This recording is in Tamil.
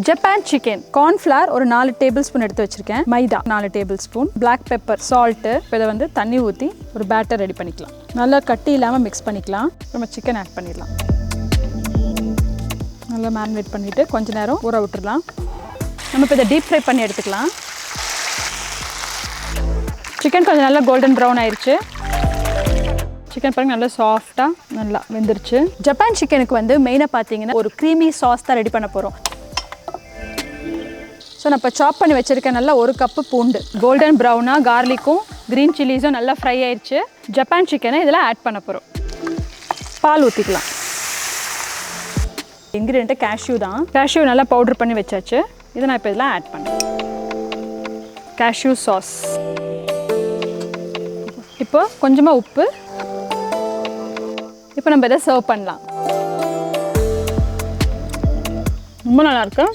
ஜப்பான் சிக்கன் கார்ன்ஃப்ளவர் ஒரு 4 டேபிள் ஸ்பூன் எடுத்து வச்சிருக்கேன். Maida 4 table spoon, black pepper, salt. இப்போ இதை வந்து தண்ணி ஊற்றி ஒரு பேட்டர் ரெடி பண்ணிக்கலாம். நல்லா கட்டி இல்லாமல் மிக்ஸ் பண்ணிக்கலாம். நம்ம சிக்கன் ஆட் பண்ணிடலாம். நல்லா மேரினேட் பண்ணிவிட்டு கொஞ்ச நேரம் ஊற விட்டுடலாம். நம்ம இப்போ இதை டீப் ஃப்ரை பண்ணி எடுத்துக்கலாம். சிக்கன் கொஞ்சம் நல்லா கோல்டன் ப்ரௌன் ஆயிடுச்சு. சிக்கன் பாருங்க நல்லா சாஃப்டாக நல்லா வெந்துருச்சு. ஜப்பான் சிக்கனுக்கு வந்து மெயினாக பார்த்தீங்கன்னா ஒரு க்ரீமி சாஸ் தான் ரெடி பண்ண போகிறோம். ஸோ நான் இப்போ சாப் பண்ணி வச்சுருக்கேன். நல்லா 1 கப்பு பூண்டு கோல்டன் ப்ரௌனாக கார்லிக்கும் க்ரீன் சில்லிஸும் நல்லா ஃப்ரை ஆயிடுச்சு. ஜப்பான் சிக்கனை இதில் ஆட் பண்ண போகிறோம். பால் ஊற்றிக்கலாம். இன்க்ரீடியண்ட்டு கேஷ்யூ தான். கேஷ்யூ நல்லா பவுட்ரு பண்ணி வச்சாச்சு. இதை நான் இப்போ இதில் ஆட் பண்ணேன். Cashew sauce. இப்போ கொஞ்சமாக உப்பு. இப்போ நம்ம இதை சர்வ் பண்ணலாம். ரொம்ப நல்லாயிருக்கு.